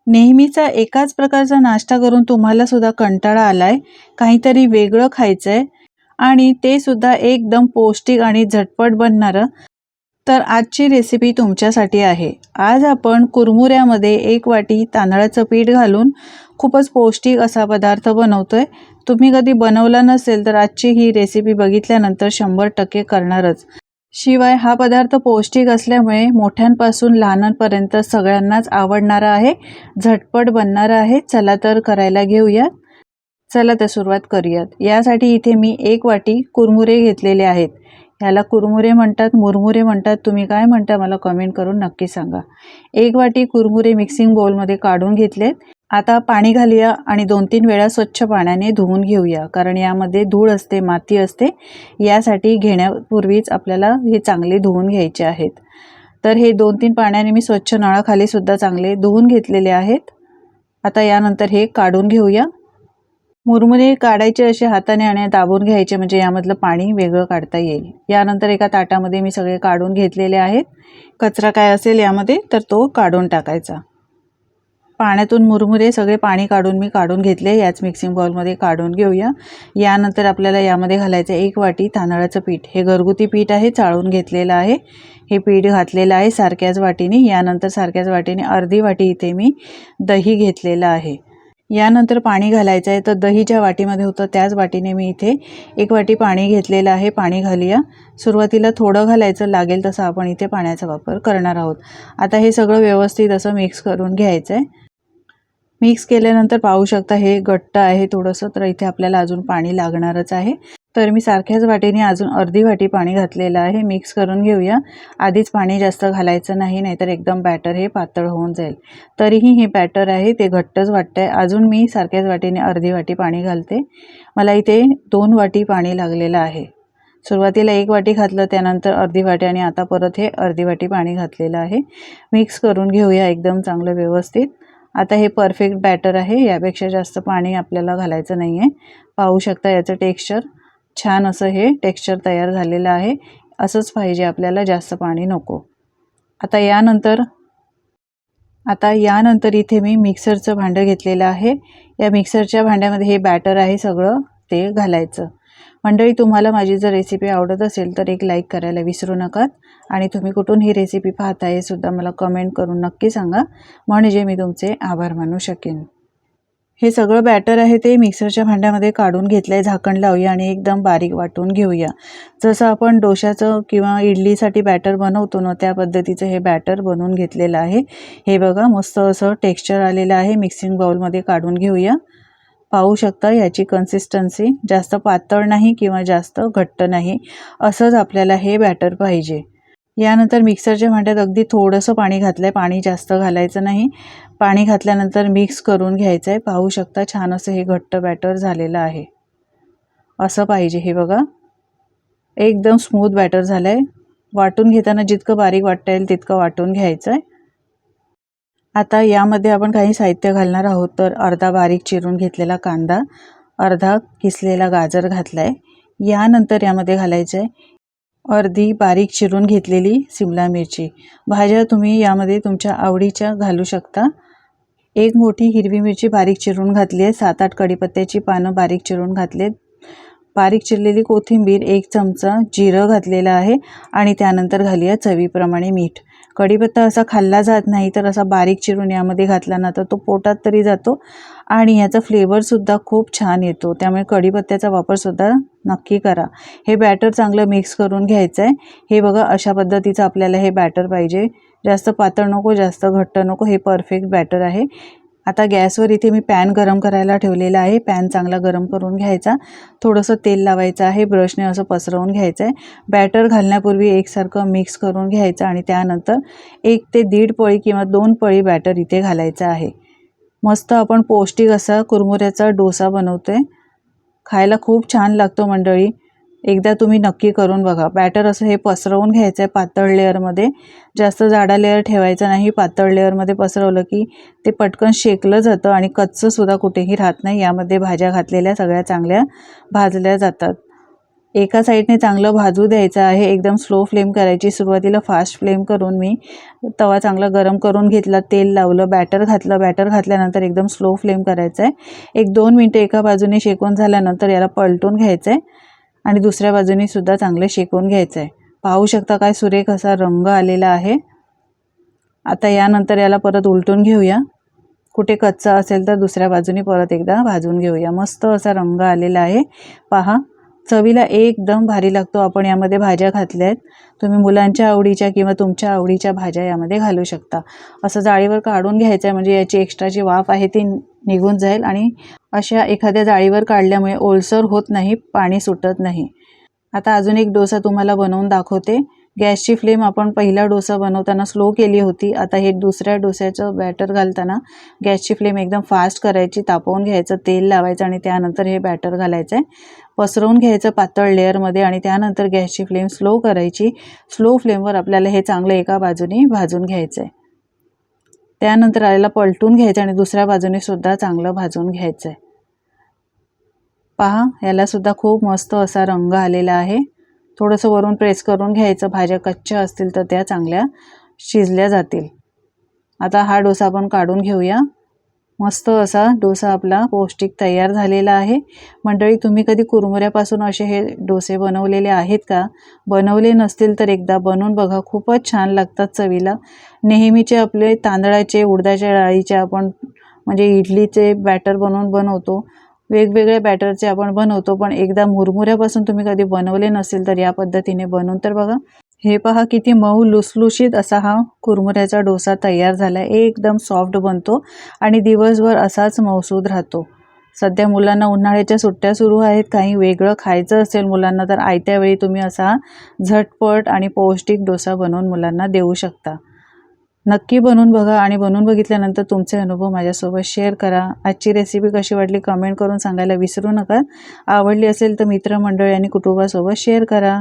नेहमीचा एकाच प्रकारचा नाश्ता करून तुम्हाला सुद्धा कंटाळा आलाय, काहीतरी वेगळं खायचंय आणि ते सुद्धा एकदम पौष्टिक आणि झटपट बनणारं, तर आजची रेसिपी तुमच्यासाठी आहे। आज आपण कुरमुऱ्यामध्ये 1 वाटी तांदळाचं पीठ घालून खूपच पौष्टिक असा पदार्थ बनवतोय। तुम्ही कधी बनवला नसेल तर आजची ही रेसिपी बघितल्यानंतर 100% करणारच। शिवाय हा पदार्थ पौष्टिक असल्यामुळे मोठ्यांपासून लहानांपर्यंत सगळ्यांनाच आवडणारा आहे, झटपट बनणारा आहे। चला तर करायला घेऊया। चला तर सुरुवात करूयात। यासाठी इथे मी 1 वाटी कुरमुरे घेतलेले आहेत। याला कुरमुरे म्हणतात, मुरमुरे म्हणतात, तुम्ही काय म्हणता मला कमेंट करून नक्की सांगा। 1 वाटी कुरमुरे मिक्सिंग बाउलमध्ये काढून घेतलेत। आता पाणी घालूया आणि 2-3 वेळा स्वच्छ पाण्याने धुवून घेऊया, कारण यामध्ये धूळ असते, माती असते। यासाठी घेण्यापूर्वीच आपल्याला हे चांगले धुवून घ्यायचे आहेत। तर हे 2-3 पाण्याने मी स्वच्छ नळाखाली सुद्धा चांगले धुवून घेतलेले आहेत। आता यानंतर हे काढून घेऊया। मुरमुरे काढायचे असे हाताने आणि दाबून घ्यायचे, म्हणजे यामधलं पाणी वेगळं काढता येईल। यानंतर एका ताटामध्ये मी सगळे काढून घेतलेले आहेत। कचरा काय असेल यामध्ये तर तो काढून टाकायचा। पाण्यातून मुरमुरे सगळे पाणी काढून घेतले। याच मिक्सिंग बाउलमध्ये काढून घेऊया। यानंतर आपल्याला यामध्ये घालायचं 1 वाटी तांदळाचं पीठ। हे घरगुती पीठ आहे, चाळून घेतलेलं आहे। हे पीठ घातलेलं आहे सारख्याच वाटीने। यानंतर सारख्याच वाटीने अर्धी वाटी इथे मी दही घेतलेलं आहे। यानंतर पाणी घालायचं आहे। तर दही ज्या वाटीमध्ये होतं त्याच वाटीने मी इथे 1 वाटी पाणी घेतलेलं आहे। पाणी घालूया। सुरुवातीला थोडं घालायचं, लागेल तसं आपण इथे पाण्याचा वापर करणार आहोत। आता हे सगळं व्यवस्थित असं मिक्स करून घ्यायचं आहे। मिक्स केल्यानंतर पाहू शकता हे घट्ट आहे थोडंसं, तर इथे आपल्याला अजून पाणी लागणारच आहे। तर मी सारख्याच वाटीने अजून अर्धी वाटी पाणी घातलेलं आहे। मिक्स करून घेऊया। आधीच पाणी जास्त घालायचं नाही, नाहीतर एकदम बॅटर हे पातळ होऊन जाईल। तरीही हे बॅटर आहे ते घट्टच वाटतंय। अजून मी सारख्याच वाटीने अर्धी वाटी पाणी घालते। मला इथे 2 वाटी पाणी लागलेलं आहे। सुरुवातीला 1 वाटी घातलं, त्यानंतर अर्धी वाटी आणि आता परत हे अर्धी वाटी पाणी घातलेलं आहे। मिक्स करून घेऊया एकदम चांगलं व्यवस्थित। आता हे परफेक्ट बॅटर आहे, यापेक्षा जास्त पाणी आपल्याला घालायचं नाही आहे। पाहू शकता याचं टेक्स्चर छान असं हे टेक्स्चर तयार झालेलं आहे। असंच पाहिजे आपल्याला, जास्त पाणी नको। आता यानंतर इथे मी मिक्सरचं भांडं घेतलेलं आहे। या मिक्सरच्या भांड्यामध्ये हे बॅटर आहे सगळं ते घालायचं। मंडळी, तुम्हाला माझी जर रेसिपी आवडत असेल तर एक लाईक करायला विसरू नका आणि तुम्ही कुठून ही रेसिपी पाहताय हे सुद्धा मला कमेंट करून नक्की सांगा, म्हणजे मी तुमचे आभार मानू शकेन। हे सगळं बॅटर आहे ते मिक्सरच्या भांड्यामध्ये काढून घेतलंय। झाकण लावूया आणि एकदम बारीक वाटून घेऊया। जसं आपण डोशाचं किंवा इडलीसाठी बॅटर बनवतो ना, त्या पद्धतीचं हे बॅटर बनवून घेतलेलं आहे। हे बघा मस्त असं टेक्स्चर आलेलं आहे। मिक्सिंग बाउलमध्ये काढून घेऊया। पाहू शकता याची कन्सिस्टन्सी जास्त पातळ नाही किंवा जास्त घट्ट नाही, असंच आपल्याला हे बॅटर पाहिजे। यानंतर मिक्सरच्या भांड्यात अगदी थोडंसं पाणी घातलंय, पाणी जास्त घालायचं नाही। पाणी घातल्यानंतर मिक्स करून घ्यायचं आहे। पाहू शकता छान असं हे घट्ट बॅटर झालेलं आहे। असं पाहिजे हे बघा, एकदम स्मूथ बॅटर झालंय। वाटून घेताना जितकं बारीक वाटता येईल तितकं वाटून घ्यायचं आहे। आता यामध्ये आपण काही साहित्य घालणार आहोत। तर अर्धा बारीक चिरून घेतलेला कांदा, अर्धा किसलेला गाजर घातलाय। यानंतर यामध्ये घालायचं आहे अर्धी बारीक चिरून घेतलेली शिमला मिरची। भाज्या तुम्ही यामध्ये तुमच्या आवडीच्या घालू शकता। 1 मोठी हिरवी मिरची बारीक चिरून घातली आहे। 7-8 कढीपत्त्याची पानं बारीक चिरून घातलेत। बारीक चिरलेली कोथिंबीर, 1 चमचा जिरं घातलेलं आहे आणि त्यानंतर घालूया चवीप्रमाणे मीठ। कढीपत्ता असा खाल्ला जात नाही, तर असा बारीक चिरून यामध्ये घातला ना तर तो पोटात तरी जातो आणि याचा फ्लेवर सुद्धा खूप छान येतो। त्यामुळे कढीपत्त्याचा वापर सुद्धा नक्की करा। हे बॅटर चांगलं मिक्स करून घ्यायचं आहे। हे बघा अशा पद्धतीचं आपल्याला हे बॅटर पाहिजे। जास्त पातळ नको, जास्त घट्ट नको, हे परफेक्ट बॅटर आहे। आता गॅसवर इथे मी पॅन गरम करायला ठेवलेला आहे। पॅन चांगला गरम करून घ्यायचा। थोडंसं तेल लावायचं आहे, ब्रशने असं पसरवून घ्यायचं आहे। बॅटर घालण्यापूर्वी एकसारखं मिक्स करून घ्यायचं आणि त्यानंतर 1 ते 1.5 पळी किंवा 2 पळी बॅटर इथे घालायचं आहे। मस्त आपण पौष्टिक असा कुरमुऱ्याचा डोसा बनवतोय। खायला खूप छान लागतो मंडळी, एकदा तुम्ही नक्की करून बघा। बॅटर असं हे पसरवून घ्यायचं आहे पातळ लेअरमध्ये, जास्त जाडा लेअर ठेवायचा नाही। पातळ लेअरमध्ये पसरवलं की ते पटकन शेकलं जातं आणि कच्चं सुद्धा कुठेही राहत नाही। यामध्ये भाज्या घातलेल्या सगळ्या चांगल्या भाजल्या जातात। एका साईडने चांगलं भाजू द्यायचं आहे. एकदम स्लो फ्लेम करायची. सुरुवातीला फास्ट फ्लेम करून मी तवा चांगला गरम करून घेतला, तेल लावलं, बॅटर घातलं. बॅटर घातल्यानंतर एकदम स्लो फ्लेम करायचं आहे. 1-2 मिनटं एका बाजूने शेकून झाल्यानंतर याला पलटून घ्यायचं आहे आणि दुसऱ्या बाजूने सुद्धा चांगलं शेकून घ्यायचं आहे. पाहू शकता काय सुरेख असा रंग आलेला आहे. आता यानंतर याला परत उलटून घेऊया. कुठे कच्चा असेल तर दुसऱ्या बाजूने परत एकदा भाजून घेऊया. मस्त असा रंग आलेला आहे. पहा, चवीला एकदम भारी लागतो. आपण यामध्ये भाज्या घातल्या आहेत. तुम्ही मुलांच्या आवडीच्या किंवा तुमच्या आवडीच्या भाज्या यामध्ये घालू शकता. असं जाळीवर काढून घ्यायचं आहे, म्हणजे याची एक्स्ट्राची वाफ आहे ती निघून जाईल आणि अशा एखाद्या जाळीवर काढल्यामुळे ओलसर होत नाही, पाणी सुटत नाही. आता अजून एक डोसा तुम्हाला बनवून दाखवते. गॅसची फ्लेम आपण पहिला डोसा बनवताना स्लो केली होती. आता हे दुसऱ्या डोस्याचं बॅटर घालताना गॅसची फ्लेम एकदम फास्ट करायची, तापवून घ्यायचं, तेल लावायचं आणि त्यानंतर हे बॅटर घालायचं आहे. पसरवून घ्यायचं पातळ लेअरमध्ये आणि त्यानंतर गॅसची फ्लेम स्लो करायची. स्लो फ्लेमवर आपल्याला हे चांगलं एका बाजूने भाजून घ्यायचं आहे. त्यानंतर याला पलटून घ्यायचं आणि दुसऱ्या बाजूने सुद्धा चांगलं भाजून घ्यायचं आहे. पहा, याला सुद्धा खूप मस्त असा रंग आलेला आहे. थोडंसं वरून प्रेस करून घ्यायचं. भाज्या कच्च्या असतील तर त्या चांगल्या शिजल्या जातील. आता हा डोसा आपण काढून घेऊया. मस्त असा डोसा आपला पौष्टिक तयार झालेला आहे. मंडळी, तुम्ही कधी कुरमुऱ्यापासून असे हे डोसे बनवलेले आहेत का? बनवले नसतील तर एकदा बनवून बघा. खूपच छान लागतात चवीला. नेहमीचे आपले तांदळाचे, उडदाच्या डाळीचे आपण म्हणजे इडलीचे बॅटर बनवतो. वेगवेगळ्या बॅटरचे आपण बनवतो, पण एकदा मुरमुऱ्यापासून तुम्ही कधी बनवले नसेल तर या पद्धतीने बनवून तर बघा. हे पहा, किती मऊ लुसलुशीत असा हा कुरमुऱ्याचा डोसा तयार झाला. एकदम सॉफ्ट बनतो आणि दिवसभर असाच मऊसूद राहतो. सध्या मुलांना उन्हाळ्याच्या सुट्ट्या सुरू आहेत. काही वेगळं खायचं असेल मुलांना तर आयत्या वेळी तुम्ही असा झटपट आणि पौष्टिक डोसा बनवून मुलांना देऊ शकता. नक्की बनवून बघा आणि बनवून बघितल्यानंतर तुमचे अनुभव माझ्यासोबत शेअर करा. आजची रेसिपी कशी वाटली कमेंट करून सांगायला विसरू नका. आवडली असेल तर मित्रमंडळी आणि कुटुंबासोबत शेअर करा.